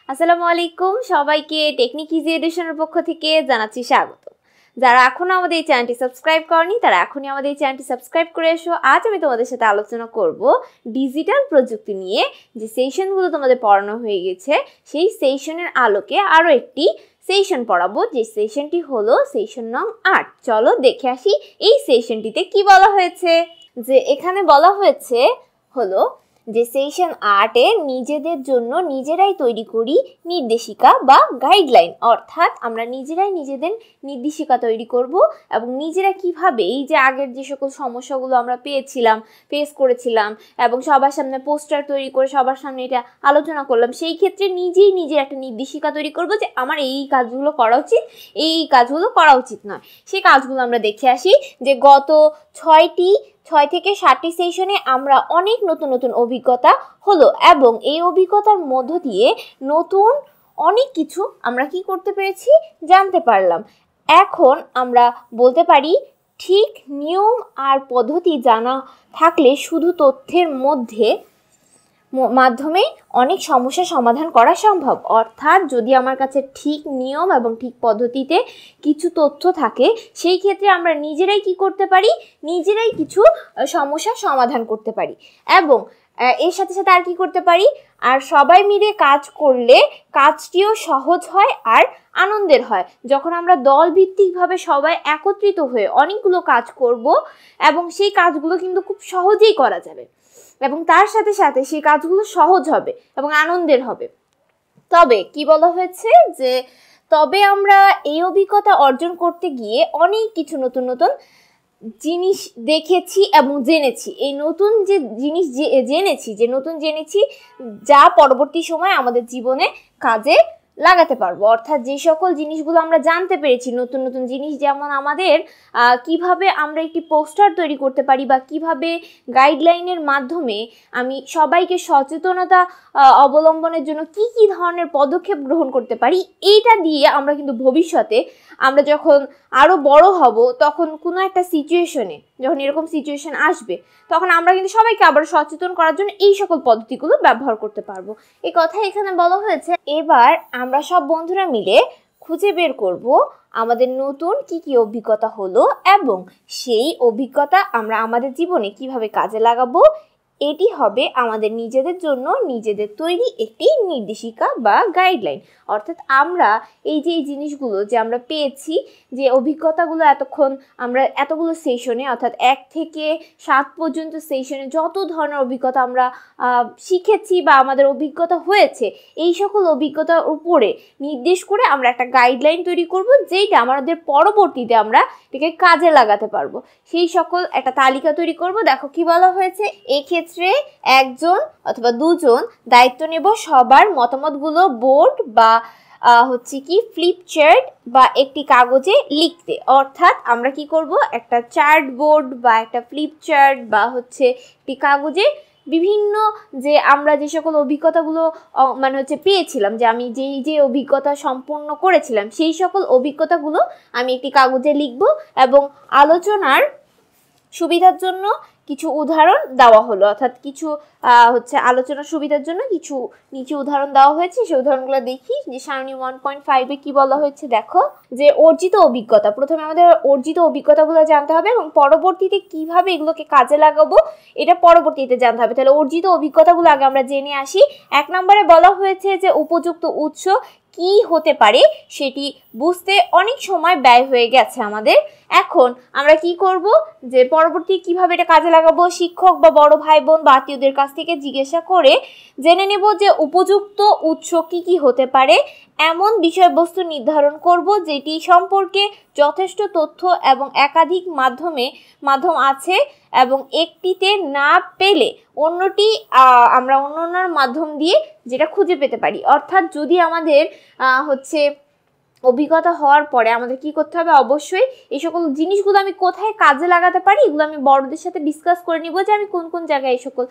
আসসালামু আলাইকুম সবাইকে টেকনিক ইজি এডিশনের পক্ষ থেকে জানাচ্ছি স্বাগত। যারা এখনো আমাদের এই চ্যানেলটি সাবস্ক্রাইব করেনি তারা এখনই আমাদের এই চ্যানেলটি সাবস্ক্রাইব করে এসো। আজ আমি তোমাদের সাথে আলোচনা করব ডিজিটাল প্রযুক্তি নিয়ে। যে সেশনগুলো তোমাদের পড়ানো হয়ে গেছে সেই সেশনের আলোকে আরও একটি সেশন পড়াবো, যে সেশনটি হলো সেশন নং ৮। চলো দেখে আসি এই সেশনটিতে কি বলা হয়েছে। যে এখানে বলা হয়েছে হলো যে সেশন ৮-এ নিজেদের জন্য নিজেরাই তৈরি করি নির্দেশিকা বা গাইডলাইন, অর্থাৎ আমরা নিজেরাই নিজেদের নির্দেশিকা তৈরি করব এবং নিজেরা কিভাবে এই যে আগের যে সকল সমস্যাগুলো আমরা ফেস করেছিলাম এবং সবার সামনে পোস্টার তৈরি করে সবার সামনে এটা আলোচনা করলাম, সেই ক্ষেত্রে নিজের একটা নির্দেশিকা তৈরি করব যে আমার এই কাজগুলো করা উচিত, এই কাজগুলো করা উচিত নয়। সেই কাজগুলো আমরা দেখে আসি যে গত 6 থেকে 7টি সেশনে আমরা অনেক নতুন অভিজ্ঞতা হলো এবং এই অভিজ্ঞতার মধ্য দিয়ে নতুন অনেক কিছু আমরা কি করতে পেরেছি, জানতে পারলাম। এখন আমরা বলতে পারি ঠিক নিয়ম আর পদ্ধতি জানা থাকলে শুধু তথ্যের মাধ্যমে অনেক সমস্যার সমাধান করা সম্ভব। অর্থাৎ যদি আমার কাছে ঠিক নিয়ম এবং ঠিক পদ্ধতিতে কিছু তথ্য থাকে সেই ক্ষেত্রে আমরা নিজেরাই কি করতে পারি, নিজেরাই কিছু সমস্যার সমাধান করতে পারি এবং এর সাথে সাথে আর কি করতে পারি, আর সবাই মিলে কাজ করলে কাজটিও সহজ হয় আর আনন্দের হয়। যখন আমরা দলভিত্তিকভাবে সবাই একত্রিত হয়ে অনেকগুলো কাজ করব এবং সেই কাজগুলো কিন্তু খুব সহজেই করা যাবে এবং তার সাথে সাথে সেই কাজগুলো সহজ হবে এবং আনন্দের হবে। তবে কি বলা হয়েছে যে তবে আমরা এই অভিজ্ঞতা অর্জন করতে গিয়ে অনেক কিছু নতুন জিনিস দেখেছি এবং জেনেছি। এই নতুন যে জিনিস জেনেছি যা পরবর্তী সময় আমাদের জীবনে কাজে লাগাতে পারবো। অর্থাৎ যে সকল জিনিসগুলো আমরা জানতে পেরেছি, নতুন জিনিস, যেমন আমাদের কিভাবে আমরা একটি পোস্টার তৈরি করতে পারি বা কিভাবে গাইডলাইনের মাধ্যমে আমি সবাইকে সচেতনতা অবলম্বনের জন্য কি ধরনের পদক্ষেপ গ্রহণ করতে পারি, এইটা দিয়ে আমরা কিন্তু ভবিষ্যতে আমরা যখন আরও বড় হব তখন কোনো একটা সিচুয়েশনে, যখন এরকম সিচুয়েশন আসবে তখন আমরা কিন্তু সবাইকে আবার সচেতন করার জন্য এই সকল পদ্ধতিগুলো ব্যবহার করতে পারবো। এই কথা এখানে বলা হয়েছে। এবার আমরা সব বন্ধুরা মিলে খুঁজে বের করব আমাদের নতুন কি অভিজ্ঞতা হলো এবং সেই অভিজ্ঞতা আমরা আমাদের জীবনে কিভাবে কাজে লাগাবো। এটি হবে আমাদের নিজেদের জন্য নিজেদের তৈরি একটি নির্দেশিকা বা গাইডলাইন। অর্থাৎ আমরা এই জিনিসগুলো যে আমরা পেয়েছি, যে অভিজ্ঞতাগুলো এতক্ষণ আমরা এতগুলো সেশনে অর্থাৎ 1 থেকে 7 পর্যন্ত সেশনে যত ধরনের অভিজ্ঞতা আমরা শিখেছি বা আমাদের অভিজ্ঞতা হয়েছে, এই সকল অভিজ্ঞতার উপরে নির্দেশ করে আমরা একটা গাইডলাইন তৈরি করব, যেইটা আমাদের পরবর্তীতে আমরা এটাকে কাজে লাগাতে পারবো। সেই সকল একটা তালিকা তৈরি করব। দেখো কি বলা হয়েছে, এক্ষেত্রে একজন অথবা দুজন দায়িত্ব নেব সবার মতামতগুলো বোর্ড বা ফ্লিপ চার্ট বা একটি কাগজে লিখতে। অর্থাৎ আমরা কি করব, একটা চার্ট বোর্ড বা একটা ফ্লিপ চার্ট বা একটি কাগজে বিভিন্ন যে আমরা যে সকল অভিজ্ঞতাগুলো পেয়েছিলাম, যে আমি যে অভিজ্ঞতা সম্পূর্ণ করেছিলাম সেই সকল অভিজ্ঞতাগুলো আমি একটি কাগজে লিখব এবং আলোচনার সুবিধার জন্য কিছু উদাহরণ দেওয়া হলো। অর্থাৎ কিছু আলোচনার সুবিধার জন্য কিছু নিচে উদাহরণ দেওয়া হয়েছে। সেই উদাহরণগুলো দেখি। যে সারণী 1.5-এ কি বলা হয়েছে দেখো, যে অর্জিত অভিজ্ঞতা। প্রথমে আমাদের অর্জিত অভিজ্ঞতাগুলো জানতে হবে এবং পরবর্তীতে কিভাবে এগুলোকে কাজে লাগাবো এটা পরবর্তীতে জানতে হবে। তাহলে অর্জিত অভিজ্ঞতাগুলো আগে আমরা জেনে আসি। 1 নম্বরে বলা হয়েছে যে উপযুক্ত উৎস কি হতে পারে সেটি বুঝতে অনেক সময় ব্যয় হয়ে গেছে আমাদের। এখন আমরা কি করব, যে পরবর্তী কিভাবে এটা কাজে লাগাবো, শিক্ষক বা বড় ভাই বোন বা আত্মীয়দের কাছ থেকে জিজ্ঞাসা করে জেনে নেব যে উপযুক্ত উৎস কি হতে পারে। এমন বিষয়বস্তু নির্ধারণ করব যেটি সম্পর্কে যথেষ্ট তথ্য এবং একাধিক মাধ্যম আছে এবং একটিতে না পেলে অন্যটি আমরা অন্যান্য মাধ্যম দিয়ে যেটা খুঁজে পেতে পারি। অর্থাৎ যদি আমাদের অভিজ্ঞতা হওয়ার পরে আমাদের কি করতে হবে, অবশ্যই এই সকল জিনিসগুলো আমি কোথায় কাজে লাগাতে পারি এগুলো আমি বড়দের সাথে ডিসকাস করে নিব, যে আমি কোন জায়গায় এই সকল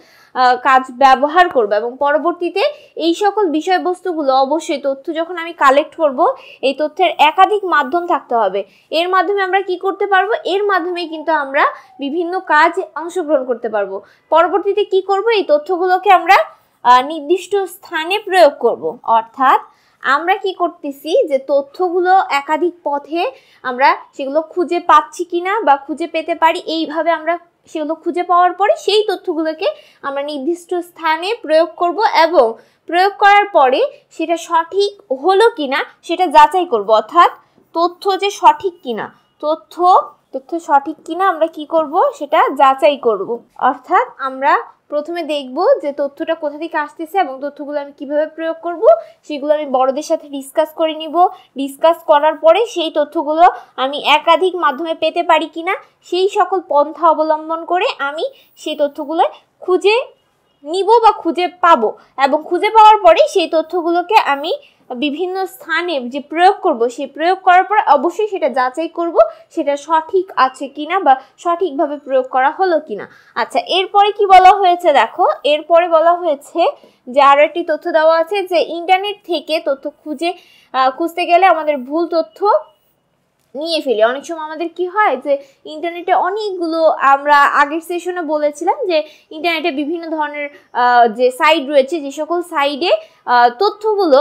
কাজ ব্যবহার করব এবং পরবর্তীতে এই সকল বিষয়বস্তুগুলো অবশ্যই তথ্য যখন আমি কালেক্ট করব এই তথ্যের একাধিক মাধ্যম থাকতে হবে। এর মাধ্যমে আমরা কি করতে পারবো, এর মাধ্যমে কিন্তু আমরা বিভিন্ন কাজ অংশগ্রহণ করতে পারবো। পরবর্তীতে কি করব, এই তথ্যগুলোকে আমরা নির্দিষ্ট স্থানে প্রয়োগ করব। অর্থাৎ আমরা কি করতেছি যে তথ্যগুলো একাধিক পথে আমরা সেগুলো খুঁজে পাচ্ছি কিনা বা খুঁজে পেতে পারি, এইভাবে আমরা সেগুলো খুঁজে পাওয়ার পরে সেই তথ্যগুলোকে আমরা নির্দিষ্ট স্থানে প্রয়োগ করব এবং প্রয়োগ করার পরে সেটা সঠিক হলো কিনা সেটা যাচাই করব। অর্থাৎ তথ্য যে সঠিক কিনা, তথ্য সঠিক কিনা আমরা কি করব সেটা যাচাই করব। অর্থাৎ আমরা প্রথমে দেখব যে তথ্যটা কোথা থেকে আসতেছে এবং তথ্যগুলো আমি কিভাবে প্রয়োগ করব সেগুলো আমি বড়দের সাথে ডিসকাস করে নিব। ডিসকাস করার পরে সেই তথ্যগুলো আমি একাধিক মাধ্যমে পেতে পারি কিনা সেই সকল পন্থা অবলম্বন করে আমি সেই তথ্যগুলো খুঁজে নিব বা খুঁজে পাবো এবং খুঁজে পাওয়ার পরে সেই তথ্যগুলোকে আমি বিভিন্ন স্থানে যে প্রয়োগ করব সেই প্রয়োগ করার পর অবশ্যই সেটা যাচাই করব সেটা সঠিক আছে কিনা বা সঠিকভাবে প্রয়োগ করা হলো কিনা। আচ্ছা, এরপরে কি বলা হয়েছে দেখো, এরপরে বলা হয়েছে যে আরো একটি তথ্য দেওয়া আছে যে ইন্টারনেট থেকে তথ্য খুঁজতে গেলে আমাদের ভুল তথ্য নিয়ে ফেলি। অনেক সময় আমাদের কি হয় যে ইন্টারনেটে অনেকগুলো, আমরা আগের সেশনে বলেছিলাম যে ইন্টারনেটে বিভিন্ন ধরনের যে সাইট রয়েছে, যে সকল সাইডে তথ্যগুলো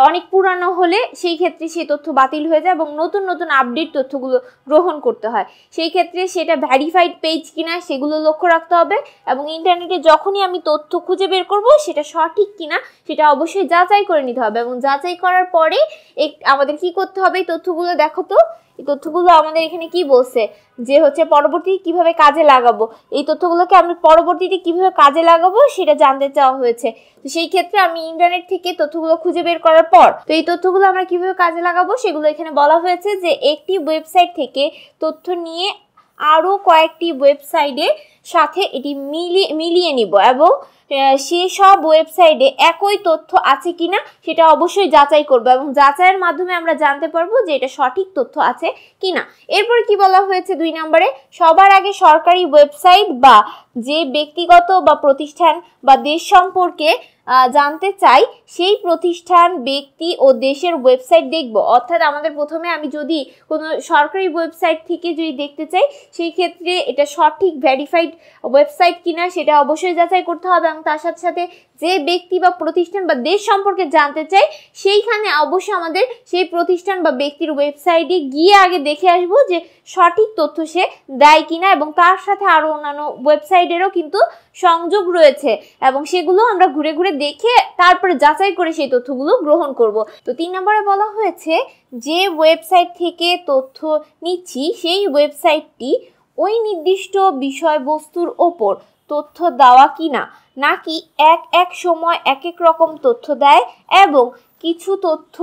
অনেক পুরানো হলে সেই ক্ষেত্রে সেই তথ্য বাতিল হয়ে যায় এবং নতুন নতুন আপডেট তথ্যগুলো গ্রহণ করতে হয়। সেই ক্ষেত্রে সেটা ভ্যারিফাইড পেজ কিনা সেগুলো লক্ষ্য রাখতে হবে এবং ইন্টারনেটে যখনই আমি তথ্য খুঁজে বের করব সেটা সঠিক কিনা সেটা অবশ্যই যাচাই করে নিতে হবে এবং যাচাই করার পরে আমাদের কি করতে হবে, এই তথ্যগুলো দেখো তো, এই তথ্যগুলো আমাদের এখানে কি বলছে যে হচ্ছে পরবর্তীতে কিভাবে কাজে লাগাবো, এই তথ্যগুলোকে আমি পরবর্তীতে কিভাবে কাজে লাগাবো সেটা জানতে চাওয়া হয়েছে। তো সেই ক্ষেত্রে আমি ইন্টারনেট থেকে তথ্যগুলো খুঁজে বের করার পর তো এই তথ্যগুলো আমরা কিভাবে কাজে লাগাবো সেগুলো এখানে বলা হয়েছে যে একটি ওয়েবসাইট থেকে তথ্য নিয়ে আরও কয়েকটি ওয়েবসাইটের সাথে এটি মিলিয়ে নিব এবং সেই সব ওয়েবসাইটে একই তথ্য আছে কিনা সেটা অবশ্যই যাচাই করব এবং যাচাইয়ের মাধ্যমে আমরা জানতে পারবো যে এটা সঠিক তথ্য আছে কিনা। এরপরে কি বলা হয়েছে 2 নম্বরে, সবার আগে সরকারি ওয়েবসাইট বা যে ব্যক্তিগত বা প্রতিষ্ঠান বা দেশ সম্পর্কে জানতে চাই সেই প্রতিষ্ঠান, ব্যক্তি ও দেশের ওয়েবসাইট দেখব। অর্থাৎ আমাদের প্রথমে আমি যদি কোনো সরকারি ওয়েবসাইট থেকে যদি দেখতে চাই সেই ক্ষেত্রে এটা সঠিক ভেরিফাইড ওয়েবসাইট কিনা সেটা অবশ্যই যাচাই করতে হবে এবং তার সাথে সাথে যে ব্যক্তি বা প্রতিষ্ঠান বা দেশ সম্পর্কে জানতে চাই সেইখানে অবশ্যই আমাদের সেই প্রতিষ্ঠান বা ব্যক্তির ওয়েবসাইটে গিয়ে আগে দেখে আসবো যে সঠিক তথ্য সে দেয় কিনা এবং তার সাথে আরও অন্যান্য ওয়েবসাইটেরও কিন্তু সংযোগ রয়েছে এবং সেগুলো আমরা ঘুরে ঘুরে দেখে তারপরে যাচাই করে সেই তথ্যগুলো গ্রহণ করব। তো 3 নম্বরে বলা হয়েছে যে ওয়েবসাইট থেকে তথ্য নিচ্ছি সেই ওয়েবসাইটটি ওই নির্দিষ্ট বিষয়বস্তুর ওপর তথ্য দেওয়া কিনা নাকি এক সময় এক রকম তথ্য দেয় এবং কিছু তথ্য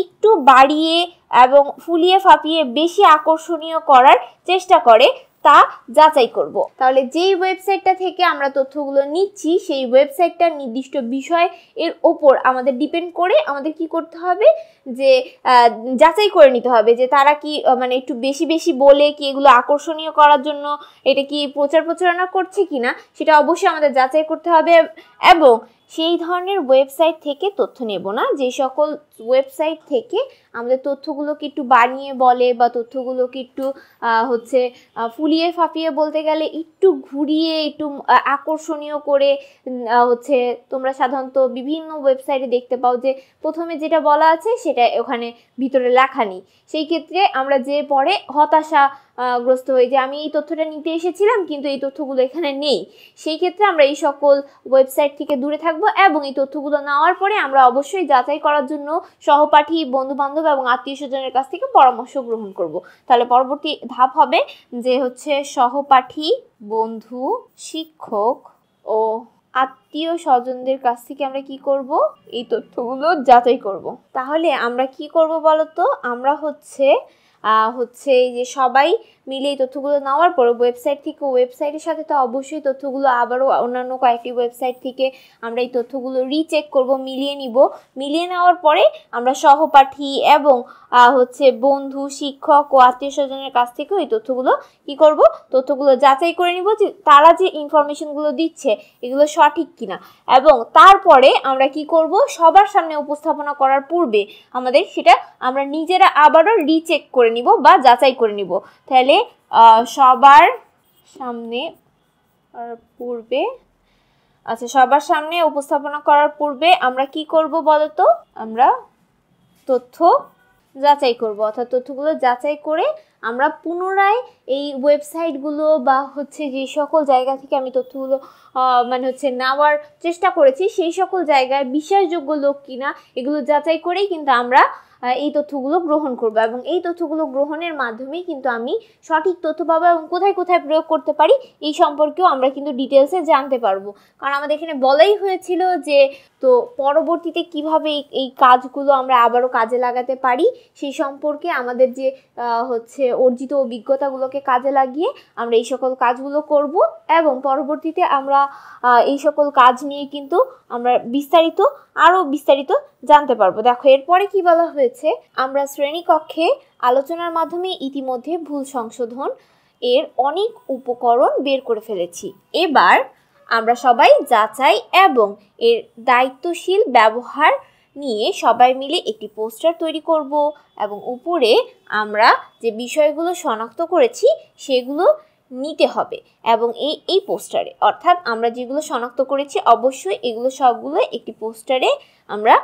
একটু বাড়িয়ে এবং ফুলিয়ে ফাঁপিয়ে বেশি আকর্ষণীয় করার চেষ্টা করে তা যাচাই করব। তাহলে যেই ওয়েবসাইটটা থেকে আমরা তথ্যগুলো নিচ্ছি সেই ওয়েবসাইটটার নির্দিষ্ট বিষয় এর ওপর আমাদের ডিপেন্ড করে আমাদের কি করতে হবে যে যাচাই করে নিতে হবে যে তারা কি মানে একটু বেশি বেশি বলে কি এগুলো আকর্ষণীয় করার জন্য এটা কি প্রচারণা করছে কিনা সেটা অবশ্যই আমাদের যাচাই করতে হবে এবং সেই ধরনের ওয়েবসাইট থেকে তথ্য নেব না যে সকল ওয়েবসাইট থেকে আমাদের তথ্যগুলোকে একটু বানিয়ে বলে বা তথ্যগুলোকে একটু ফুলিয়ে ফাঁপিয়ে বলতে গেলে একটু ঘুরিয়ে একটু আকর্ষণীয় করে তোমরা সাধারণত বিভিন্ন ওয়েবসাইটে দেখতে পাও যে প্রথমে যেটা বলা আছে সেটা ওখানে ভিতরে লেখা নেই। সেই ক্ষেত্রে আমরা যে পরে হতাশাগ্রস্ত হই যে আমি এই তথ্যটা নিতে এসেছিলাম কিন্তু এই তথ্যগুলো এখানে নেই। সেই ক্ষেত্রে আমরা এই সকল ওয়েবসাইট থেকে দূরে থাকবো এবং এই তথ্যগুলো নেওয়ার পরে আমরা অবশ্যই যাচাই করার জন্য সহপাঠী, বন্ধু বান্ধব এবং আত্মীয় স্বজনের কাছ থেকে পরামর্শ গ্রহণ করব। তাহলে পরবর্তী ধাপ হবে যে সহপাঠী, বন্ধু, শিক্ষক ও আত্মীয় স্বজনদের কাছ থেকে আমরা কি করব, এই তথ্যগুলো যাচাই করব। তাহলে আমরা কি করব বলতো, আমরা যে সবাই মিলে এই তথ্যগুলো নেওয়ার পর ওয়েবসাইটের সাথে তো অবশ্যই তথ্যগুলো আবারও অন্যান্য কয়েকটি ওয়েবসাইট থেকে আমরা এই তথ্যগুলো রিচেক করব, মিলিয়ে নেওয়ার পরে আমরা সহপাঠী এবং বন্ধু, শিক্ষক ও আত্মীয় স্বজনের কাছ থেকে এই তথ্যগুলো কি করব, তথ্যগুলো যাচাই করে নিব যে তারা যে ইনফরমেশনগুলো দিচ্ছে এগুলো সঠিক কিনা এবং তারপরে আমরা কি করব, সবার সামনে উপস্থাপনা করার পূর্বে সেটা আমরা নিজেরা আবারও রিচেক করে নিব বা যাচাই করে নিব। তাহলে সবার সামনে পূর্বে আচ্ছা, সবার সামনে উপস্থাপনা করার পূর্বে আমরা কি করব বলো তো? আমরা তথ্য যাচাই করব, অর্থাৎ তথ্যগুলো যাচাই করে আমরা পুনরায় এই ওয়েবসাইটগুলো বা হচ্ছে যে সকল জায়গা থেকে আমি তথ্যগুলো মানে হচ্ছে নেওয়ার চেষ্টা করেছি সেই সকল জায়গায় বিশ্বাসযোগ্য লোক কিনা এগুলো যাচাই করেই কিন্তু আমরা এই তথ্যগুলো গ্রহণ করব এবং এই তথ্যগুলো গ্রহণের মাধ্যমেই কিন্তু আমি সঠিক তথ্য পাবো এবং কোথায় কোথায় প্রয়োগ করতে পারি এই সম্পর্কেও আমরা কিন্তু ডিটেলসে জানতে পারবো। কারণ আমাদের এখানে বলাই হয়েছিল যে তো পরবর্তীতে কিভাবে এই কাজগুলো আমরা আবারও কাজে লাগাতে পারি সেই সম্পর্কে আমাদের যে হচ্ছে অর্জিত অভিজ্ঞতাগুলোকে কাজে লাগিয়ে আমরা এই সকল কাজগুলো করব এবং পরবর্তীতে আমরা এই সকল কাজ নিয়ে কিন্তু আমরা আরও বিস্তারিত জানতে পারবো। দেখো এরপরে কি বলা হয়েছে, আমরা শ্রেণীকক্ষে আলোচনার মাধ্যমে ইতিমধ্যে ভুল সংশোধন এর অনেক উপকরণ বের করে ফেলেছি। এবার আমরা সবাই যাচাই এবং এর দায়িত্বশীল ব্যবহার নিয়ে সবাই মিলে একটি পোস্টার তৈরি করব এবং উপরে আমরা যে বিষয়গুলো শনাক্ত করেছি সেগুলো নিতে হবে এবং এই পোস্টারে, অর্থাৎ আমরা যেগুলো শনাক্ত করেছি অবশ্যই এগুলো সবগুলো একটি পোস্টারে আমরা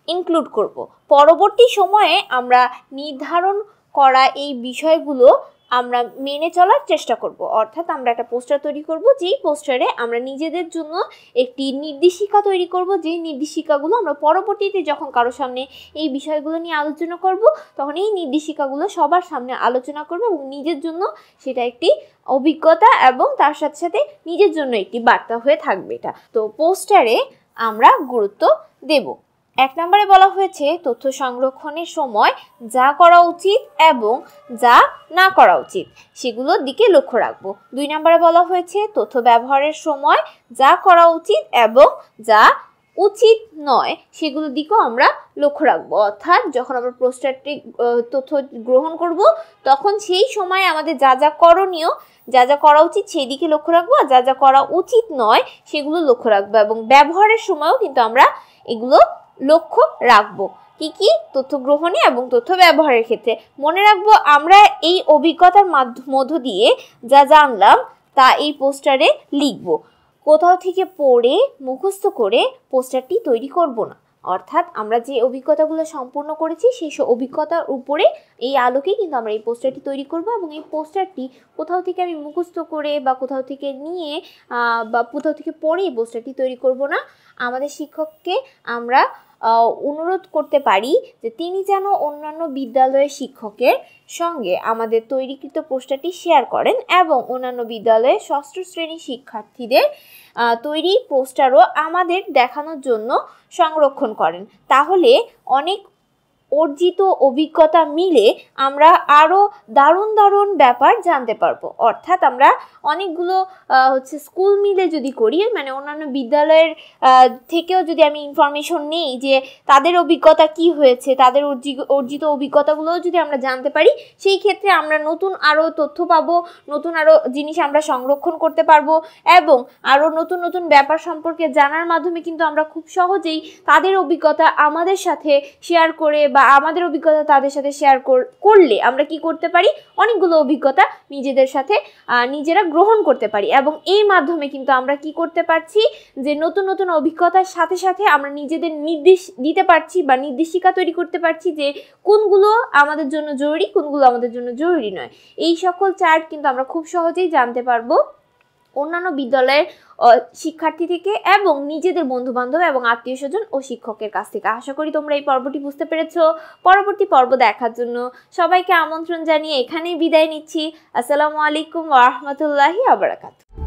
ইনক্লুড করব। পরবর্তী সময়ে আমরা নির্ধারণ করা এই বিষয়গুলো আমরা মেনে চলার চেষ্টা করব, অর্থাৎ আমরা একটা পোস্টার তৈরি করব যেই পোস্টারে আমরা নিজেদের জন্য একটি নির্দেশিকা তৈরি করব, যেই নির্দেশিকাগুলো আমরা পরবর্তীতে যখন কারো সামনে এই বিষয়গুলো নিয়ে আলোচনা করব তখন এই নির্দেশিকাগুলো সবার সামনে আলোচনা করব এবং নিজের জন্য সেটা একটি অভিজ্ঞতা এবং তার সাথে সাথে নিজের জন্য একটি বার্তা হয়ে থাকবে। এটা তো পোস্টারে আমরা গুরুত্ব দেব। 1 নম্বরে বলা হয়েছে তথ্য সংরক্ষণের সময় যা করা উচিত এবং যা না করা উচিত সেগুলোর দিকে লক্ষ্য রাখবো। 2 নম্বরে বলা হয়েছে তথ্য ব্যবহারের সময় যা করা উচিত এবং যা উচিত নয় সেগুলোর দিকেও আমরা লক্ষ্য রাখবো, অর্থাৎ যখন আমরা পোস্টারটি তথ্য গ্রহণ করব তখন সেই সময় আমাদের যা যা করণীয়, যা যা করা উচিত সেই দিকে লক্ষ্য রাখবো আর যা যা করা উচিত নয় সেগুলো লক্ষ্য রাখবো এবং ব্যবহারের সময়ও কিন্তু আমরা এগুলো লক্ষ্য রাখবো। কি কি? তথ্য গ্রহণে এবং তথ্য ব্যবহারের ক্ষেত্রে মনে রাখবো আমরা এই অভিজ্ঞতার মধ্য দিয়ে যা জানলাম তা এই পোস্টারে লিখব। কোথাও থেকে পড়ে মুখস্থ করে পোস্টারটি তৈরি করব না, অর্থাৎ আমরা যে অভিজ্ঞতাগুলো সম্পূর্ণ করেছি সেই অভিজ্ঞতার উপরে এই আলোকেই কিন্তু আমরা এই পোস্টারটি তৈরি করব এবং এই পোস্টারটি কোথাও থেকে আমি মুখস্থ করে বা কোথাও থেকে নিয়ে বা কোথাও থেকে পড়ে এই পোস্টারটি তৈরি করব না। আমাদের শিক্ষককে আমরা অনুরোধ করতে পারি যে তিনি যেন অন্যান্য বিদ্যালয়ের শিক্ষকের সঙ্গে আমাদের তৈরিকৃত পোস্টারটি শেয়ার করেন এবং অন্যান্য বিদ্যালয়ের ষষ্ঠ শ্রেণীর শিক্ষার্থীদের তৈরি পোস্টারও আমাদের দেখানোর জন্য সংরক্ষণ করেন। তাহলে অনেক অর্জিত অভিজ্ঞতা মিলে আমরা আরও দারুণ দারুণ ব্যাপার জানতে পারবো, অর্থাৎ আমরা অনেকগুলো হচ্ছে স্কুল মিলে যদি করি, মানে অন্যান্য বিদ্যালয়ের থেকেও যদি আমি ইনফরমেশন নিই যে তাদের অভিজ্ঞতা কি হয়েছে, তাদের অর্জিত অভিজ্ঞতাগুলোও যদি আমরা জানতে পারি সেই ক্ষেত্রে আমরা নতুন আরও তথ্য পাবো, নতুন আরও জিনিস আমরা সংরক্ষণ করতে পারবো এবং আরও নতুন নতুন ব্যাপার সম্পর্কে জানার মাধ্যমে কিন্তু আমরা খুব সহজেই তাদের অভিজ্ঞতা আমাদের সাথে শেয়ার করে বা আমাদের অভিজ্ঞতা তাদের সাথে শেয়ার করলে আমরা কি করতে পারি, অনেকগুলো অভিজ্ঞতা নিজেদের সাথে নিজেরা গ্রহণ করতে পারি এবং এই মাধ্যমে কিন্তু আমরা কি করতে পারছি যে নতুন নতুন অভিজ্ঞতার সাথে সাথে আমরা নিজেদের নির্দেশ দিতে পারছি বা নির্দেশিকা তৈরি করতে পারছি যে কোনগুলো আমাদের জন্য জরুরি, কোনগুলো আমাদের জন্য জরুরি নয়। এই সকল চার্ট কিন্তু আমরা খুব সহজেই জানতে পারবো অন্যান্য বিদ্যালয়ের শিক্ষার্থী থেকে এবং নিজেদের বন্ধুবান্ধব এবং আত্মীয় স্বজন ও শিক্ষকের কাছ থেকে। আশা করি তোমরা এই পর্বটি বুঝতে পেরেছো। পরবর্তী পর্ব দেখার জন্য সবাইকে আমন্ত্রণ জানিয়ে এখানেই বিদায় নিচ্ছি। আসসালামু আলাইকুম ওয়া রাহমাতুল্লাহি ওয়া বারাকাতুহু।